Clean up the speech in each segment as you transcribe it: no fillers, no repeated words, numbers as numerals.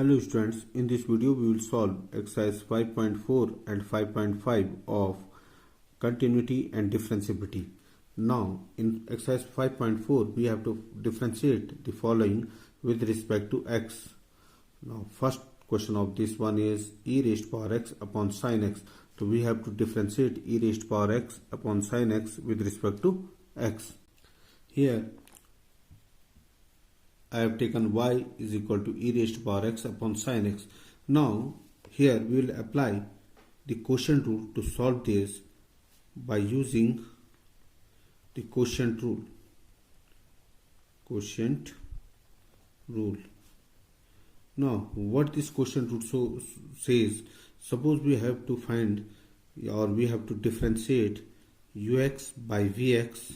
Hello students, in this video we will solve exercise 5.4 and 5.5 of continuity and differentiability. Now in exercise 5.4 we have to differentiate the following with respect to x. Now first question of this one is e raised power x upon sin x. So we have to differentiate e raised power x upon sin x with respect to x. Here I have taken y is equal to e raised to power x upon sin x. Now here we will apply the quotient rule to solve this by using the quotient rule. Quotient rule. Now what this quotient rule says, suppose we have to find or we have to differentiate ux by vx.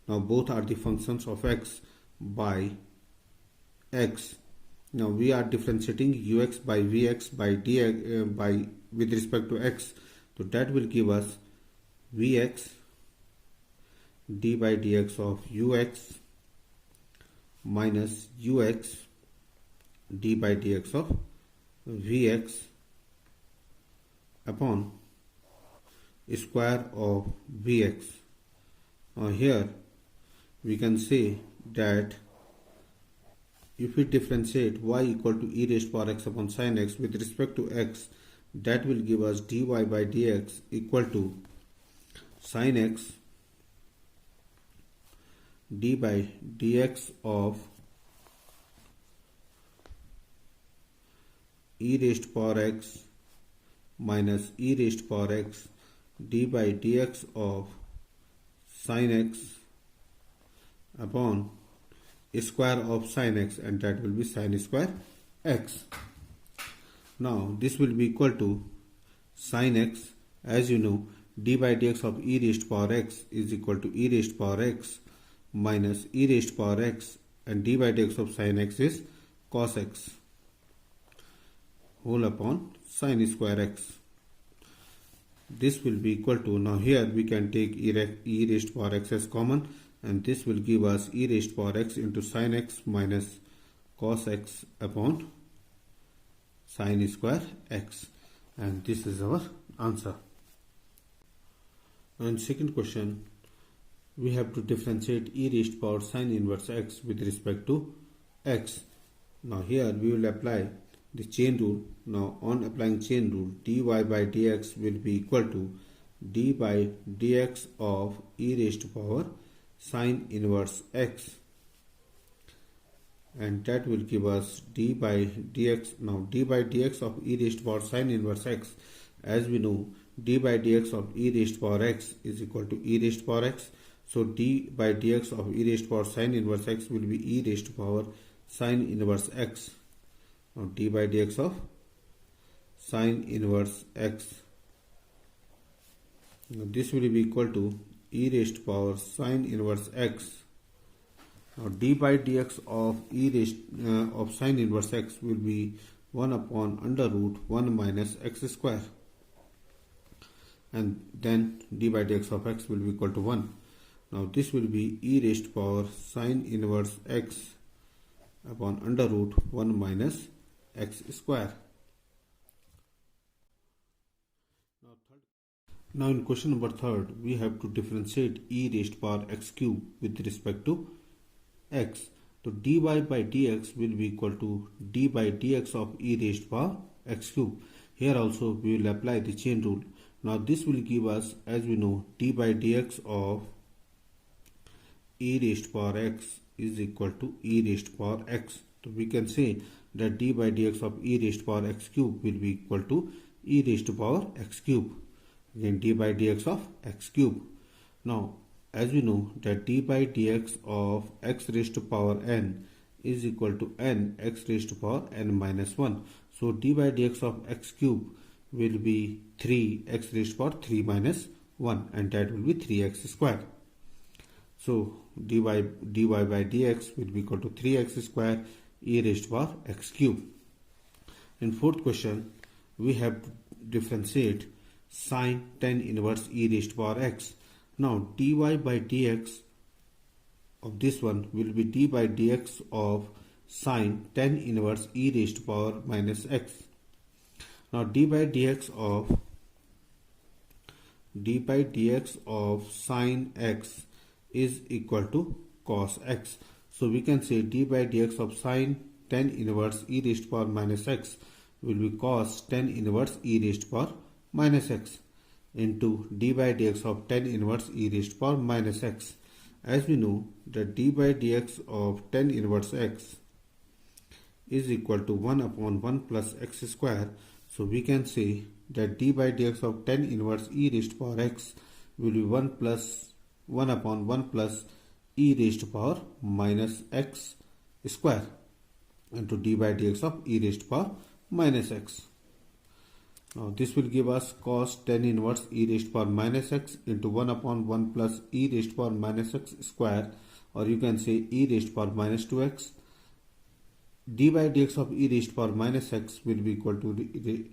Now both are the functions of x by x. Now we are differentiating ux by vx by dx with respect to x. So that will give us vx d by dx of ux minus ux d by dx of vx upon square of vx. Now here we can say that if we differentiate y equal to e raised power x upon sin x with respect to x, that will give us dy by dx equal to sin x d by dx of e raised power x minus e raised power x d by dx of sin x upon square of sin x, and that will be sin square x. Now this will be equal to sin x. As you know, d by dx of e raised power x is equal to e raised power x minus e raised power x, and d by dx of sin x is cos x whole upon sin square x. This will be equal to, now here we can take e raised power x as common, and this will give us e raised power x into sin x minus cos x upon sin square x, and this is our answer. And second question, we have to differentiate e raised power sin inverse x with respect to x. Now here we will apply the chain rule. Now on applying chain rule, dy by dx will be equal to d by dx of e raised to power sin inverse x, and that will give us d by dx. Now d by dx of e raised to power sin inverse x, as we know, d by dx of e raised to power x is equal to e raised to power x. So d by dx of e raised to power sin inverse x will be e raised to power sin inverse x. Now d by dx of sin inverse x, now this will be equal to e raised to power sin inverse x. Now d by dx of e raised of sin inverse x will be 1 upon under root 1 minus x square, and then d by dx of x will be equal to 1. Now this will be e raised to power sin inverse x upon under root 1 minus x square. Now in question number 3rd, we have to differentiate e raised to power x cube with respect to x. So dy by dx will be equal to d by dx of e raised to power x cube. Here also we will apply the chain rule. Now this will give us, as we know, d by dx of e raised to power x is equal to e raised to power x. So we can say that d by dx of e raised to power x cube will be equal to e raised to power x cube. Again d by dx of x cube. Now as we know that d by dx of x raised to power n is equal to n x raised to power n minus 1. So d by dx of x cube will be 3 x raised to power 3 minus 1, and that will be 3x square. So dy by dx will be equal to 3x square e raised to power x cube. In fourth question, we have to differentiate sin tan inverse e raised to power x. Now dy by dx of this one will be d by dx of sine tan inverse e raised to power minus x. Now d by dx of sine x is equal to cos x. So we can say d by dx of sine tan inverse e raised to power minus x will be cos tan inverse e raised to power minus x into d by dx of tan inverse e raised to power minus x. As we know that d by dx of tan inverse x is equal to 1 upon 1 plus x square. So we can say that d by dx of tan inverse e raised to power x will be 1 upon 1 plus e raised to power minus x square into d by dx of e raised to power minus x. Now this will give us cos tan inverse e raised to power minus x into 1 upon 1 plus e raised to power minus x square, or you can say e raised to power minus 2x. d by dx of e raised to power minus x will be equal to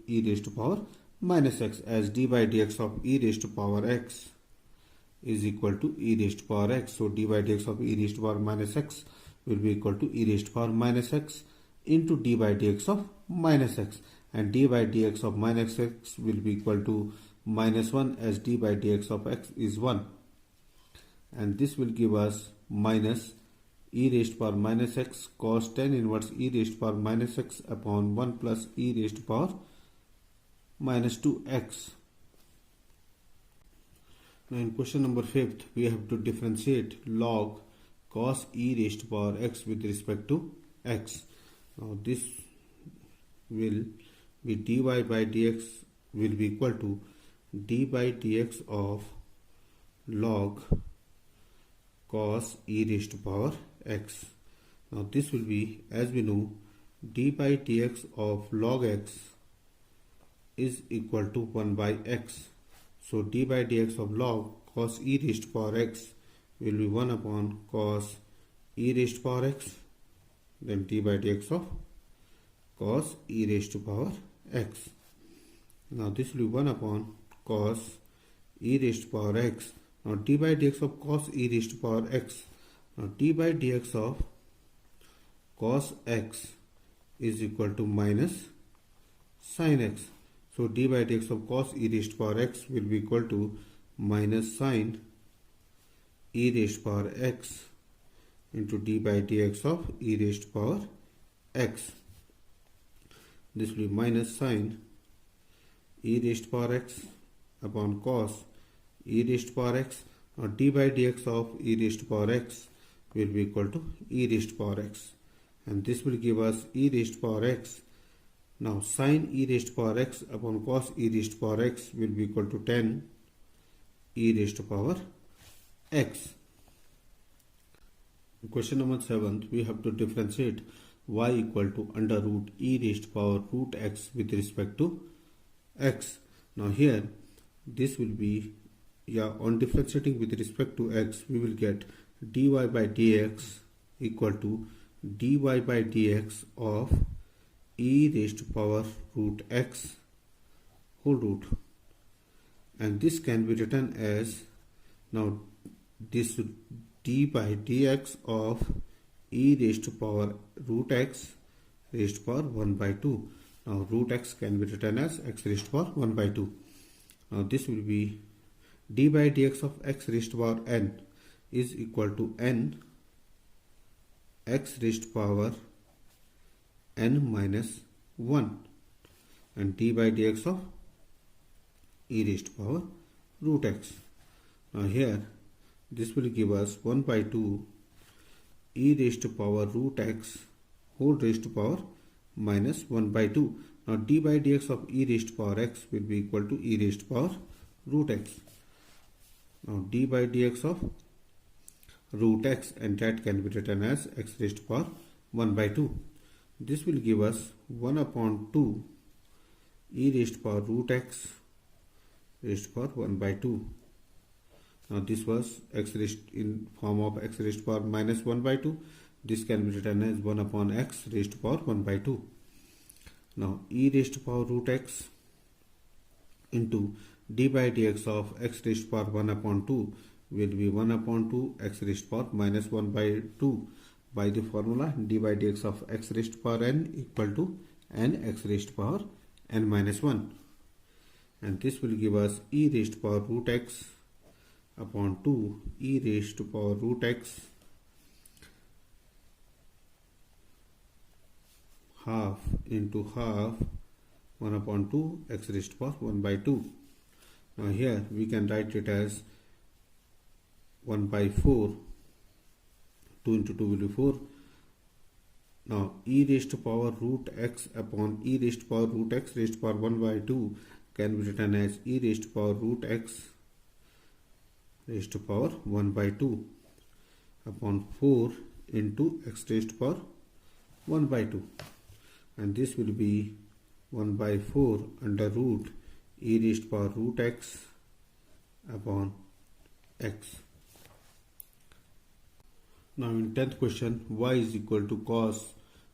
e raised to power minus x, as d by dx of e raised to power x is equal to e raised to power x. So d by dx of e raised to power minus x will be equal to e raised to power minus x into d by dx of minus x, and d by dx of minus x will be equal to minus 1, as d by dx of x is 1, and this will give us minus e raised to power minus x cos tan inverse e raised to power minus x upon 1 plus e raised to power minus 2x. Now in question number 5th, we have to differentiate log cos e raised to power x with respect to x. Now this will be dy by dx will be equal to d by dx of log cos e raised to power x. Now this will be, as we know, d by dx of log x is equal to 1 by x. So d by dx of log cos e raised to power x will be 1 upon cos e raised to power x, then d by dx of cos e raised to power x. Now this will be 1 upon cos e raised to power x. Now d by dx of cos e raised to power x. Now d by dx of cos x is equal to minus sin x. So d by dx of cos e raised to power x will be equal to minus sin e raised to power x into d by dx of e raised to power x. This will be minus sin e raised to power x upon cos e raised to power x. Now d by dx of e raised to power x will be equal to e raised to power x, and this will give us e raised to power x. Now sin e raised to power x upon cos e raised to power x will be equal to 10 e raised to power x. In question number 7, we have to differentiate y equal to under root e raised to power root x with respect to x. Now here this will be, on differentiating with respect to x, we will get dy by dx equal to dy by dx of e raised to power root x whole root, and this can be written as, now this d by dx of e raised to power root x raised to power 1 by 2. Now root x can be written as x raised to power 1 by 2. Now this will be d by dx of x raised to power n is equal to n x raised to power n minus 1, and d by dx of e raised to power root x. Now here this will give us 1 by 2 e raised to power root x whole raised to power minus 1 by 2. Now d by dx of e raised to power x will be equal to e raised to power root x. Now d by dx of root x, and that can be written as x raised to power 1 by 2. This will give us 1 upon 2 e raised to power root x raised to power 1 by 2. Now this was x raised in form of x raised to power minus 1 by 2. This can be written as 1 upon x raised to power 1 by 2. Now e raised to power root x into d by dx of x raised to power 1 upon 2 will be 1 upon 2 x raised to power minus 1 by 2. by the formula d by dx of x raised to power n equal to n x raised to power n minus 1, and this will give us e raised to power root x upon 2 e raised to power root x half into half 1 upon 2 x raised to power 1 by 2. Now here we can write it as 1 by 4, 2 into 2 will be 4. Now e raised to power root x upon e raised to power root x raised to power 1 by 2 can be written as e raised to power root x raised to power 1 by 2 upon 4 into x raised to power 1 by 2, and this will be 1 by 4 under root e raised to power root x upon x. Now in 10th question, y is equal to cos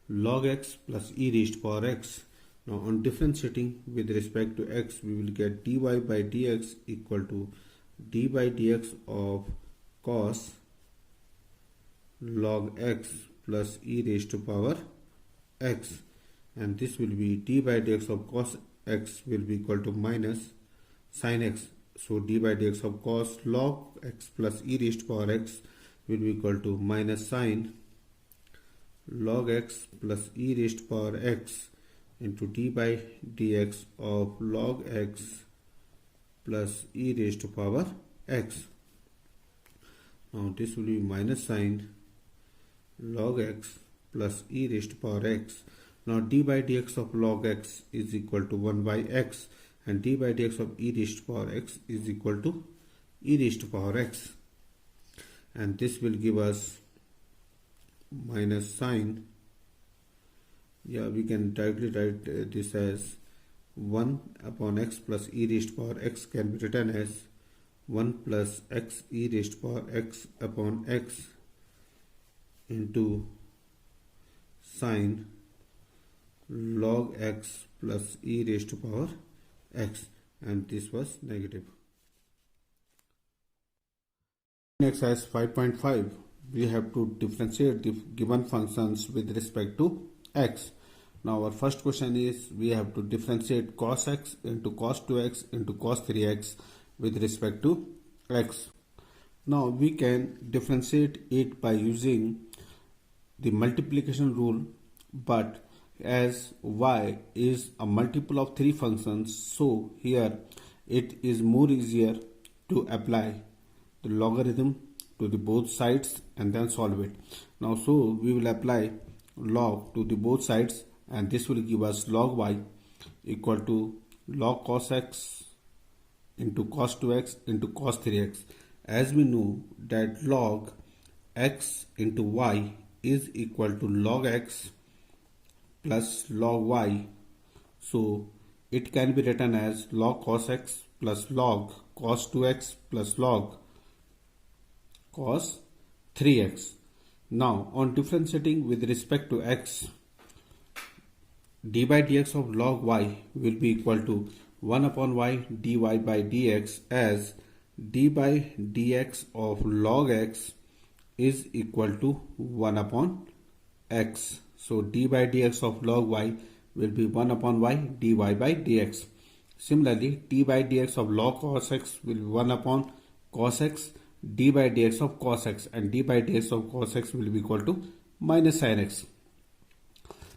log x plus e raised to power x. Now on differentiating with respect to x, we will get dy by dx equal to d by dx of cos log x plus e raised to power x, and this will be d by dx of cos x will be equal to minus sin x. So d by dx of cos log x plus e raised to power x will be equal to minus sin log x plus e raised to power x into d by dx of log x plus e raised to power x. Now this will be minus sin log x plus e raised to power x. Now d by dx of log x is equal to 1 by x, and d by dx of e raised to power x is equal to e raised to power x, and this will give us minus sin, we can directly write this as 1 upon x plus e raised to power x can be written as 1 plus x e raised to power x upon x into sin log x plus e raised to power x, and this was negative. Exercise 5.5, we have to differentiate the given functions with respect to x. Now our first question is we have to differentiate cos x into cos 2x into cos 3x with respect to x. Now we can differentiate it by using the multiplication rule, but as y is a multiple of 3 functions, so here it is more easier to apply the logarithm to the both sides and then solve it. Now so we will apply log to the both sides, and this will give us log y equal to log cos x into cos 2x into cos 3x. As we know that log x into y is equal to log x plus log y, so it can be written as log cos x plus log cos 2x plus log cos 3x. Now on differentiating with respect to x, d by dx of log y will be equal to 1 upon y dy by dx, as d by dx of log x is equal to 1 upon x. So d by dx of log y will be 1 upon y dy by dx. Similarly, d by dx of log cos x will be 1 upon cos x, d by dx of cos x, and d by dx of cos x will be equal to minus sin x.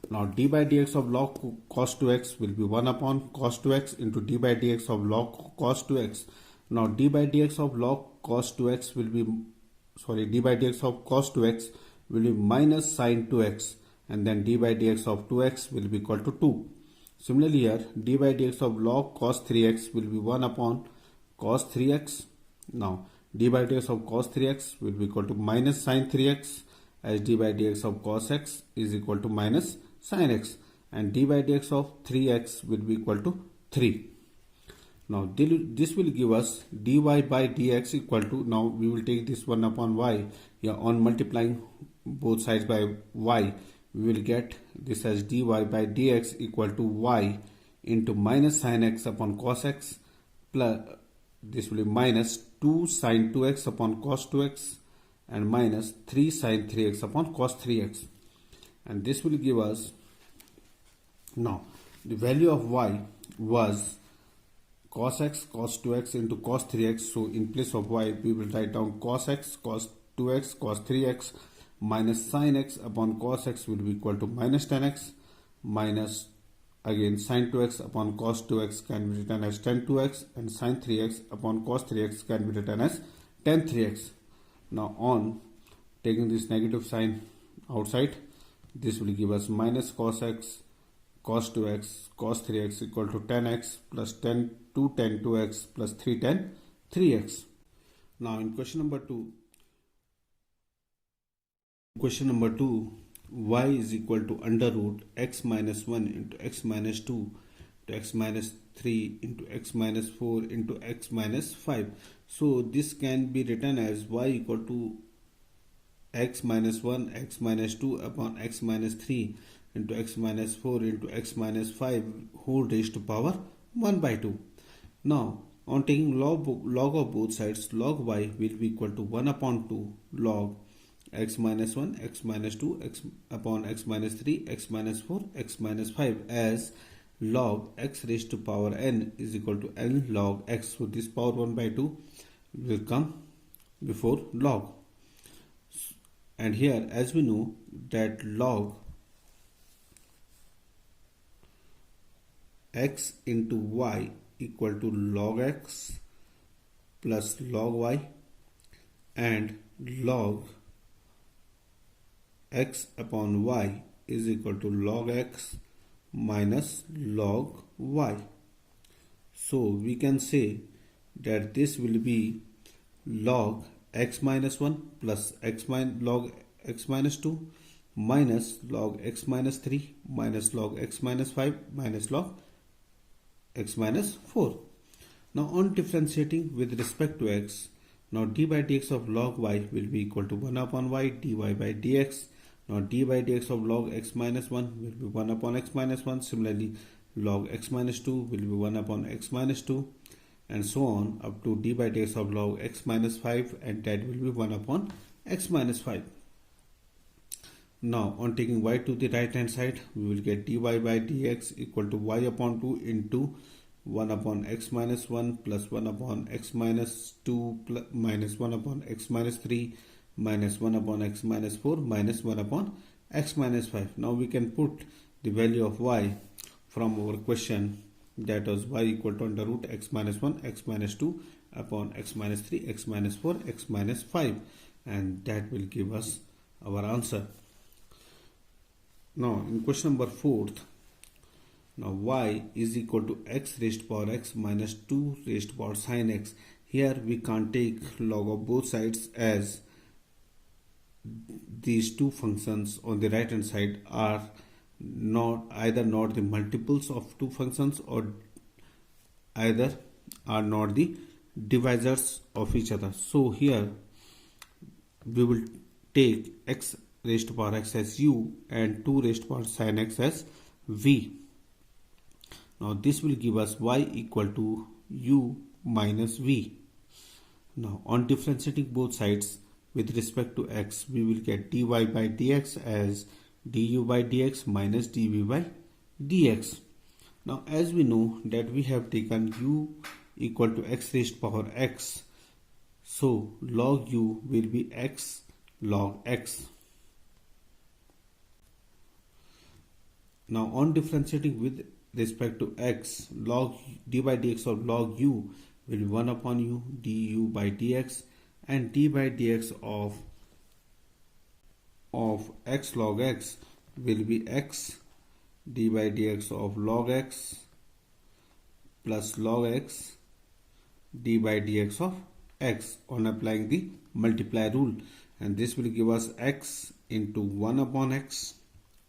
Now d by dx of log cos 2x will be 1 upon cos 2x into d by dx of log cos 2x. Now d by dx of log cos 2x will be, d by dx of cos 2x will be minus sin 2x, and then d by dx of 2x will be equal to 2. Similarly here, d by dx of log cos 3x will be 1 upon cos 3x. Now d by dx of cos 3x will be equal to minus sin 3x, as d by dx of cos x is equal to minus sin x, and d by dx of 3x will be equal to 3. Now this will give us dy by dx equal to, now we will take this 1 upon y, on multiplying both sides by y, we will get this as dy by dx equal to y into minus sin x upon cos x, plus this will be minus 2 sin 2x upon cos 2x, and minus 3 sin 3x upon cos 3x. And this will give us, now the value of y was cos x cos 2x into cos 3x. So in place of y we will write down cos x cos 2x cos 3x minus sin x upon cos x will be equal to minus 10x minus again sin 2x upon cos 2x can be written as tan 2x, and sin 3x upon cos 3x can be written as tan 3x. Now on taking this negative sign outside, this will give us minus cos x cos 2x cos 3x equal to tan x plus tan 2 tan 2x plus 3 tan 3x. Now in question number 2, y is equal to under root x minus 1 into x minus 2 to x minus 3 into x minus 4 into x minus 5. So this can be written as y equal to x minus 1 x minus 2 upon x minus 3 into x minus 4 into x minus 5 whole raised to power 1 by 2. Now on taking log of both sides, log y will be equal to 1 upon 2 log x minus 1 x minus 2 x upon x minus 3 x minus 4 x minus 5, as log x raised to power n is equal to n log x. So this power 1 by 2 will come before log. And here as we know that log x into y equal to log x plus log y, and log x upon y is equal to log x minus log y. So we can say that this will be log x minus 1 plus log x minus 2 minus log x minus 3 minus log x minus 5 minus log x minus 4. Now on differentiating with respect to x, now d by dx of log y will be equal to 1 upon y dy by dx. Now d by dx of log x minus 1 will be 1 upon x minus 1. Similarly, log x minus 2 will be 1 upon x minus 2, and so on up to d by dx of log x minus 5, and that will be 1 upon x minus 5. Now on taking y to the right hand side, we will get dy by dx equal to y upon 2 into 1 upon x minus 1 plus 1 upon x minus 2 plus minus 1 upon x minus 3 minus 1 upon x minus 4 minus 1 upon x minus 5. Now we can put the value of y from our question, that was y equal to under root x minus 1 x minus 2 upon x minus 3 x minus 4 x minus 5, and that will give us our answer. Now in question number 4, now y is equal to x raised to power x minus 2 raised to power sin x. Here we can't take log of both sides, as these two functions on the right hand side are either not the multiples of two functions, or either are not the divisors of each other. So here we will take x raised to power x as u and 2 raised to power sin x as v. Now this will give us y equal to u minus v. Now on differentiating both sides with respect to x, we will get dy by dx as du by dx minus dv by dx. Now as we know that we have taken u equal to x raised to power x, so log u will be x log x. Now on differentiating with respect to x, log d by dx of log u will be 1 upon u du by dx, and d by dx of x log x will be x d by dx of log x plus log x d by dx of x on applying the multiply rule, and this will give us x into 1 upon x.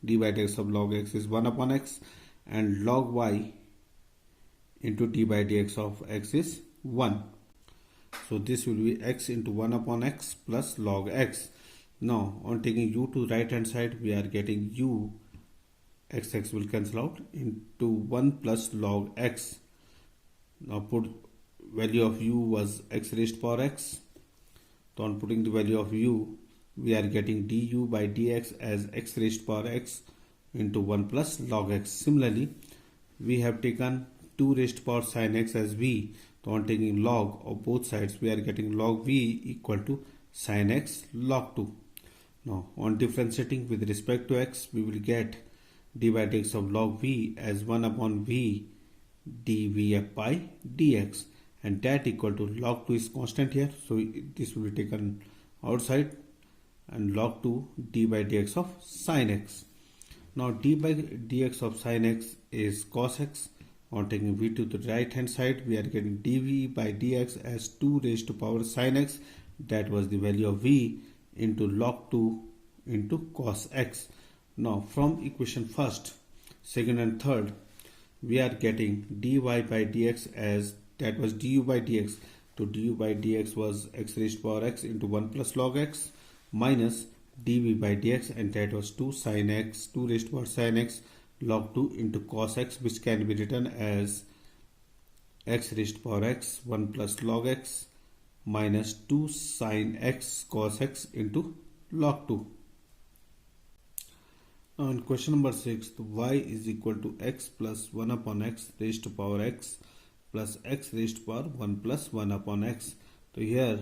D by dx of log x is 1 upon x, and log y into d by dx of x is 1. So this will be x into 1 upon x plus log x. Now on taking u to right hand side, we are getting u, x will cancel out, into 1 plus log x. Now put value of u was x raised to power x So on putting the value of u, we are getting du by dx as x raised to power x into 1 plus log x. Similarly, we have taken 2 raised to power sin x as v. So on taking log of both sides, we are getting log v equal to sin x log 2. Now on differentiating with respect to x, we will get d by dx of log v as 1 upon v dvf by dx, and that equal to log 2 is constant here, so this will be taken outside, and log 2 d by dx of sin x. Now d by dx of sin x is cos x. On taking v to the right hand side, we are getting dv by dx as 2 raised to power sin x, that was the value of v, into log 2 into cos x. Now from equation first, second and third, we are getting dy by dx as, that was du by dx, so du by dx was x raised to power x into 1 plus log x minus dv by dx, and that was 2 sin x, 2 raised to power sin x log 2 into cos x, which can be written as x raised to power x 1 plus log x minus 2 sin x cos x into log 2. Now in question number 6, y is equal to x plus 1 upon x raised to power x plus x raised to power 1 plus 1 upon x. So here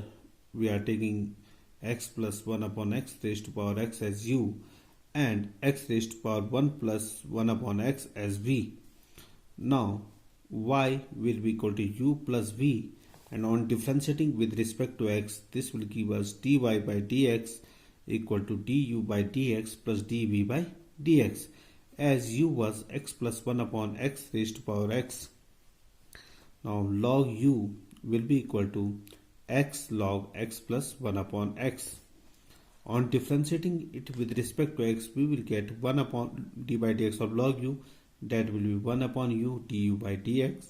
we are taking x plus 1 upon x raised to power x as u, and x raised to power 1 plus 1 upon x as v. Now y will be equal to u plus v, and on differentiating with respect to x, this will give us dy by dx equal to du by dx plus dv by dx, as u was x plus 1 upon x raised to power x. Now log u will be equal to x log x plus 1 upon x. On differentiating it with respect to x, we will get 1 upon d by dx of log u, that will be 1 upon u du by dx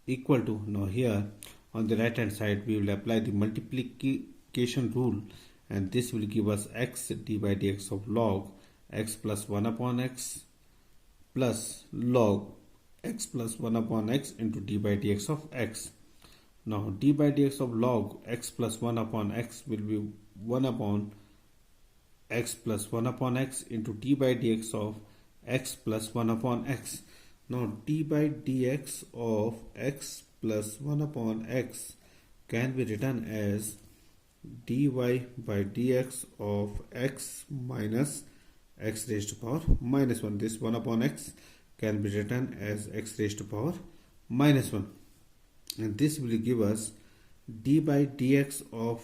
equal to, now here on the right hand side we will apply the multiplication rule, and this will give us x d by dx of log x plus 1 upon x plus log x plus 1 upon x into d by dx of x. Now d by dx of log x plus 1 upon x will be 1 upon x plus 1 upon x into d by dx of x plus 1 upon x. Now d by dx of x plus 1 upon x can be written as dy by dx of x minus x raised to power minus 1. This 1 upon x can be written as x raised to power minus 1, and this will give us d by dx of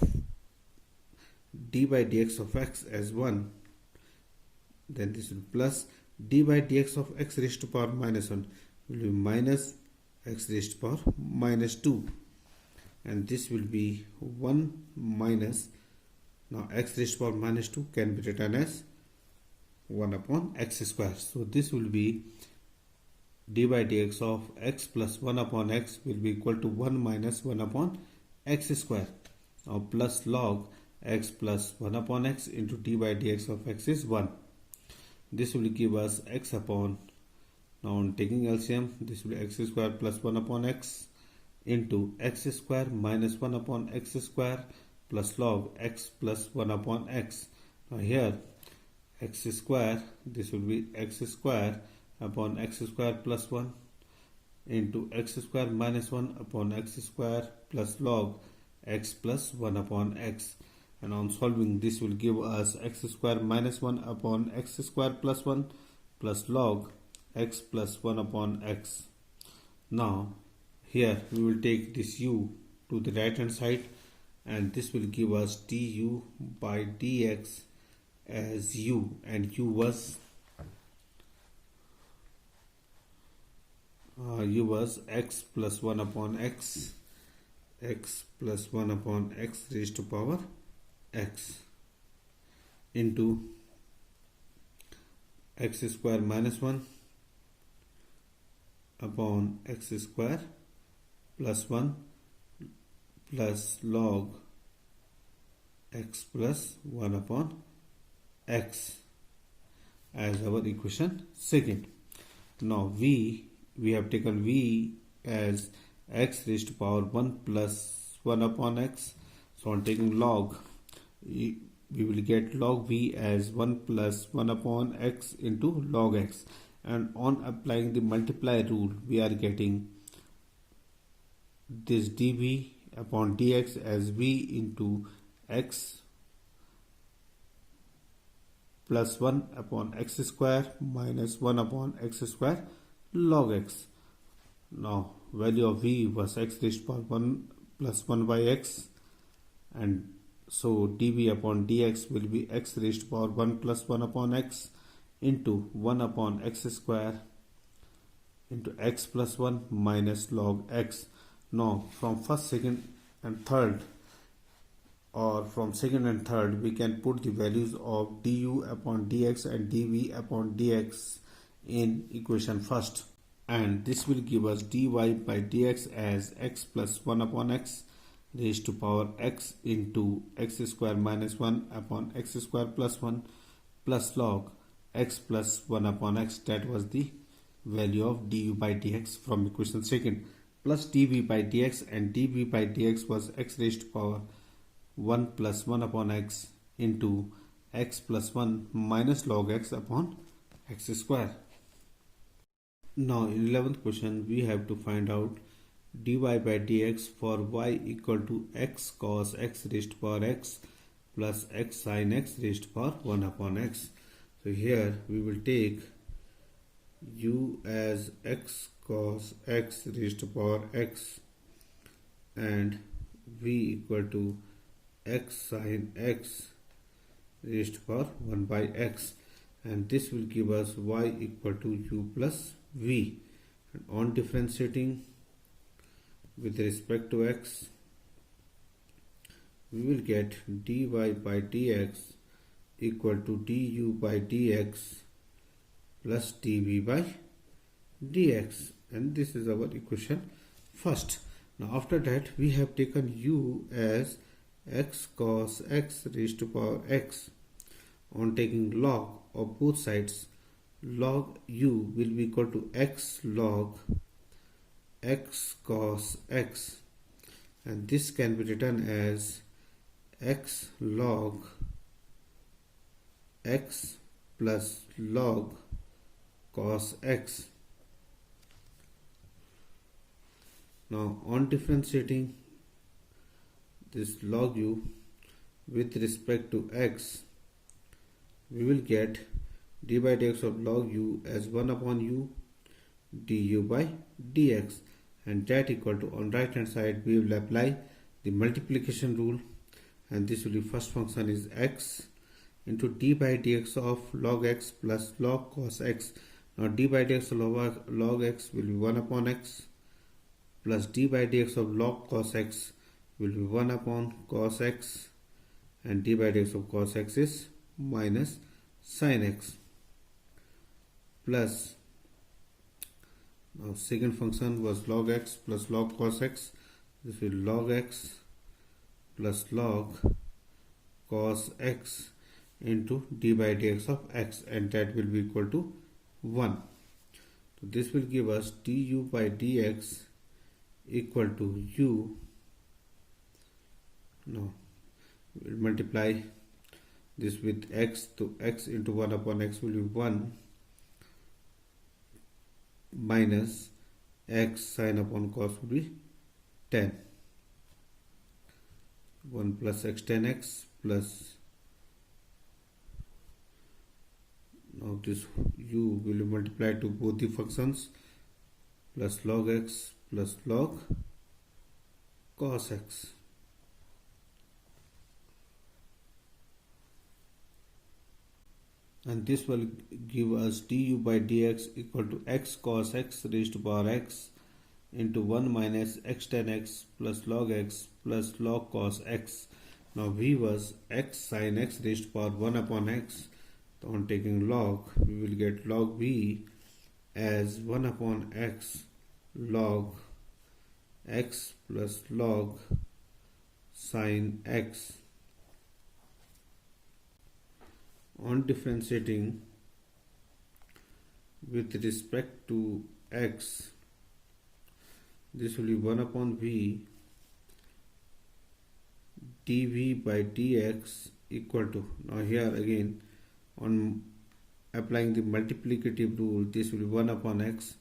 x as 1, then this will plus d by dx of x raised to power minus 1 will be minus x raised to power minus 2, and this will be 1 minus, now x raised to power minus 2 can be written as 1 upon x square. So this will be d by dx of x plus 1 upon x will be equal to 1 minus 1 upon x square. Now plus log x plus 1 upon x into d by dx of x is 1. This will give us x upon, now on taking LCM, this will be x square plus 1 upon x into x square minus 1 upon x square plus log x plus 1 upon x. Now here x square, this will be x square upon x square plus 1 into x square minus 1 upon x square plus log x plus 1 upon x, and on solving this will give us x square minus 1 upon x square plus 1 plus log x plus 1 upon x. Now here we will take this u to the right hand side, and this will give us du by dx as u, and u was x plus 1 upon x plus 1 upon x raised to power x into x square minus 1 upon x square plus 1 plus log x plus 1 upon x as our equation second. Now we have taken v as x raised to power 1 plus 1 upon x. So on taking log we will get log v as 1 plus 1 upon x into log x, and on applying the multiply rule we are getting this dv upon dx as v into x plus 1 upon x square minus 1 upon x square log x. Now value of v was x raised to power 1 plus 1 by x, and so dv upon dx will be x raised to power 1 plus 1 upon x into 1 upon x square into x plus 1 minus log x. Now from first, second and third, or from second and third, we can put the values of du upon dx and dv upon dx in equation first, and this will give us dy by dx as x plus 1 upon x raised to power x into x square minus 1 upon x square plus 1 plus log x plus 1 upon x. That was the value of du by dx from equation second, plus dv by dx, and dv by dx was x raised to power 1 plus 1 upon x into x plus 1 minus log x upon x square. Now in 11th question we have to find out dy by dx for y equal to x cos x raised to power x plus x sin x raised to power 1 upon x. So here we will take u as x cos x raised to power x and v equal to x sin x raised to power 1 by x, and this will give us y equal to u plus v. And on differentiating with respect to x, we will get dy by dx equal to du by dx plus dv by dx, and this is our equation first. Now after that we have taken u as x cos x raised to power x. On taking log of both sides, log u will be equal to x log x cos x, and this can be written as x log x plus log cos x. Now on differentiating this log u with respect to x, we will get d by dx of log u as 1 upon u du by dx, and that equal to, on right hand side we will apply the multiplication rule, and this will be first function is x into d by dx of log x plus log cos x. Now d by dx of log x will be 1 upon x plus d by dx of log cos x will be 1 upon cos x, and d by dx of cos x is minus sin x, plus now second function was log x plus log cos x. This will log x plus log cos x into d by dx of x, and that will be equal to 1. So this will give us du by dx equal to u. Now we will multiply this with x, to x into 1 upon x will be 1 minus x sin upon cos will be 10. 1 plus x tan x plus, now this u will be multiplied to both the functions, plus log x plus log cos x. And this will give us du by dx equal to x cos x raised to power x into 1 minus x tan x plus log cos x. Now v was x sin x raised to power 1 upon x. So on taking log, we will get log v as 1 upon x log x plus log sin x. On differentiating with respect to x, this will be 1 upon v dv by dx equal to, now here again on applying the multiplicative rule, this will be 1 upon x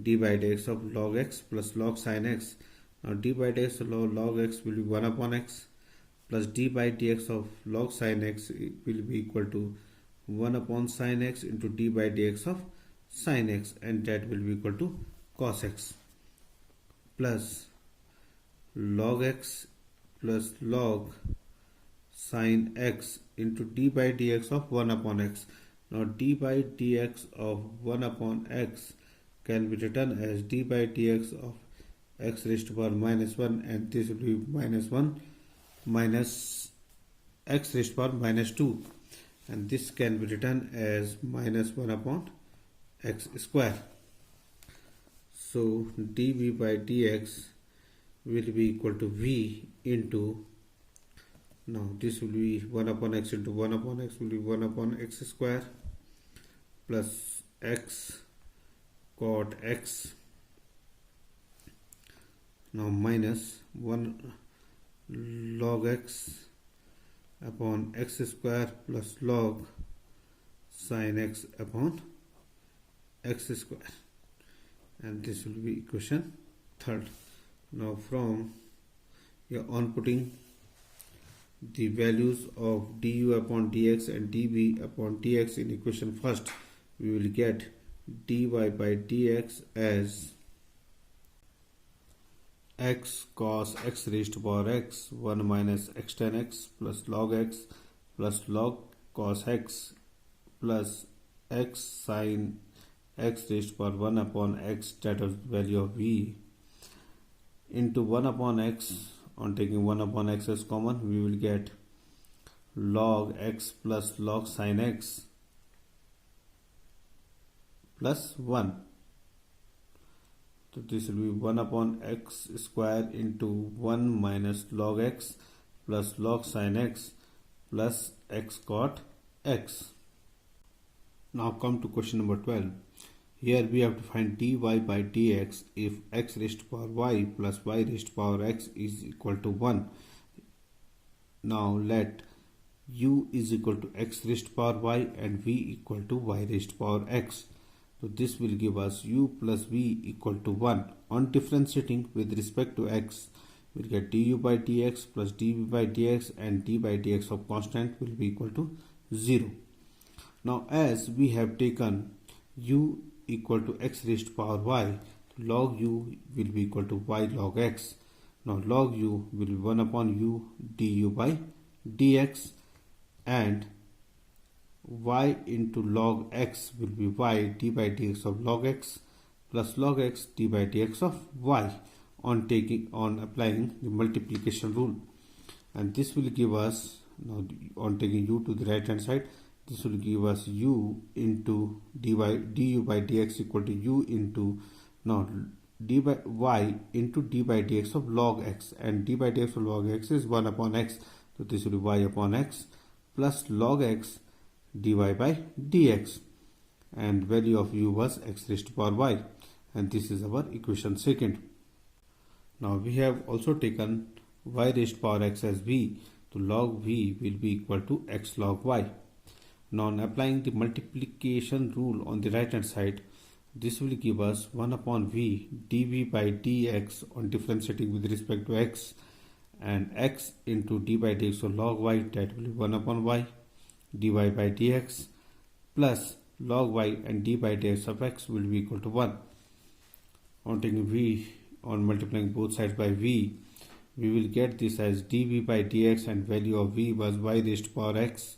d by dx of log x plus log sin x. Now d by dx of log x will be 1 upon x plus d by dx of log sin x will be equal to 1 upon sin x into d by dx of sin x, and that will be equal to cos x plus log x plus log sin x into d by dx of 1 upon x. Now d by dx of 1 upon x can be written as d by dx of x raised to power minus 1, and this will be minus 1 minus x raised to power minus 2, and this can be written as minus 1 upon x square. So dv by dx will be equal to v into, now this will be 1 upon x into 1 upon x will be 1 upon x square plus x cot x, now minus 1 log x upon x square plus log sin x upon x square, and this will be equation third. Now from here on, putting the values of du upon dx and dv upon dx in equation first, we will get dy by dx as x cos x raised to power x 1 minus x tan x plus log cos x plus x sin x raised to power 1 upon x, that is value of v, into 1 upon x. On taking 1 upon x as common, we will get log x plus log sin x plus 1. So this will be 1 upon x square into 1 minus log x plus log sin x plus x cot x. Now come to question number 12. Here we have to find dy by dx if x raised to power y plus y raised to power x is equal to 1. Now let u is equal to x raised to power y and v equal to y raised to power x. So this will give us u plus v equal to 1. On differentiating with respect to x, we'll get du by dx plus dv by dx, and d by dx of constant will be equal to 0. Now as we have taken u equal to x raised to power y, log u will be equal to y log x. Now log u will be 1 upon u du by dx, and y into log x will be y d by dx of log x plus log x d by dx of y on applying the multiplication rule, and this will give us, now on taking u to the right hand side, this will give us u into du by dx equal to u into, now d by y into d by dx of log x, and d by dx of log x is 1 upon x, so this will be y upon x plus log x dy by dx, and value of u was x raised to power y, and this is our equation second. Now we have also taken y raised to power x as v, so log v will be equal to x log y. Now on applying the multiplication rule on the right hand side, this will give us 1 upon v dv by dx on differentiating with respect to x, and x into d by dx of log y, that will be 1 upon y dy by dx plus log y and d by dx of x will be equal to 1. On taking v, on multiplying both sides by v, we will get this as dv by dx, and value of v was y raised to power x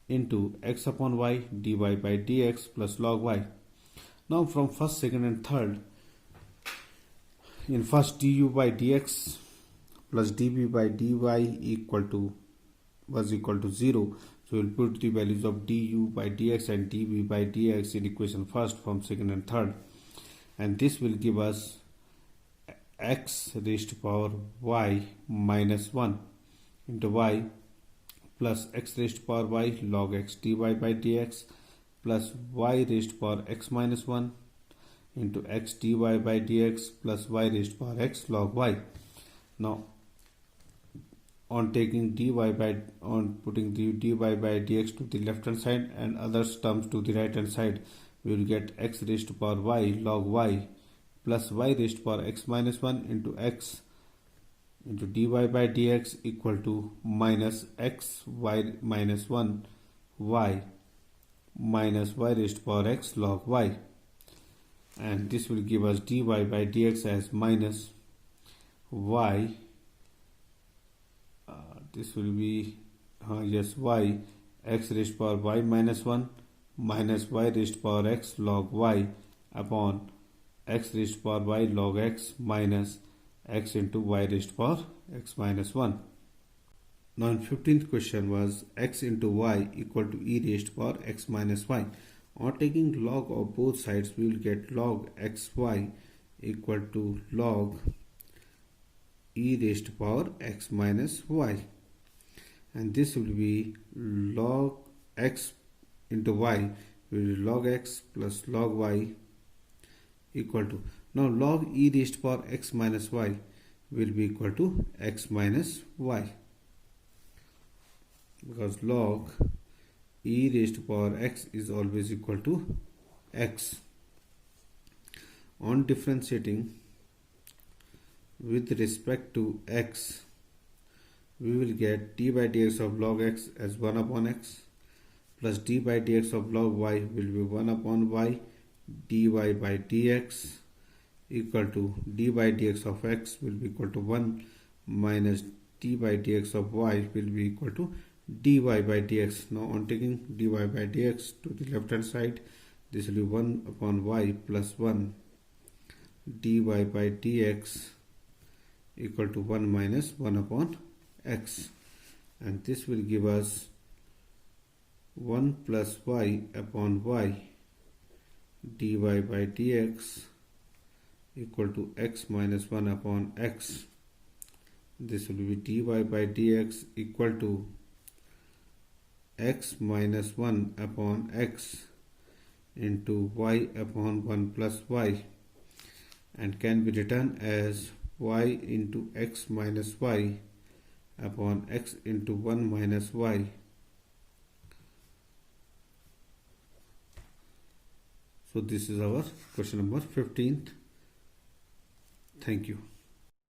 into x upon y dy by dx plus log y. Now from first, second and third, in first du by dx plus dv by dy was equal to 0. So we'll put the values of du by dx and dv by dx in equation first from second and third, and this will give us x raised to power y minus 1 into y plus x raised to power y log x dy by dx plus y raised to power x minus 1 into x dy by dx plus y raised to power x log y. Now on taking dy by on putting the dy by dx to the left hand side and other terms to the right hand side, we will get x raised to power y log y plus y raised to power x minus 1 into x into dy by dx equal to minus x y minus 1 y minus y raised to power x log y, and this will give us dy by dx as minus y, this will be yes y x raised to power y minus 1 minus y raised to power x log y upon x raised to power y log x minus x into y raised to power x minus 1. Now in 15th question was x into y equal to e raised to power x minus y. On taking log of both sides, we will get log xy equal to log e raised to power x minus y, and this will be log x into y will be log x plus log y equal to, now log e raised to power x minus y will be equal to x minus y, because log e raised to power x is always equal to x. On differentiating with respect to x, we will get d by dx of log x as 1 upon x plus d by dx of log y will be 1 upon y dy by dx equal to d by dx of x will be equal to 1 minus d by dx of y will be equal to dy by dx. Now on taking dy by dx to the left hand side, this will be 1 upon y plus 1 dy by dx equal to 1 minus 1 upon x, and this will give us 1 plus y upon y dy by dx equal to x minus 1 upon x. This will be dy by dx equal to x minus 1 upon x into y upon 1 plus y, and can be written as y into x minus y upon x into 1 minus y. So this is our question number 15th. Thank you.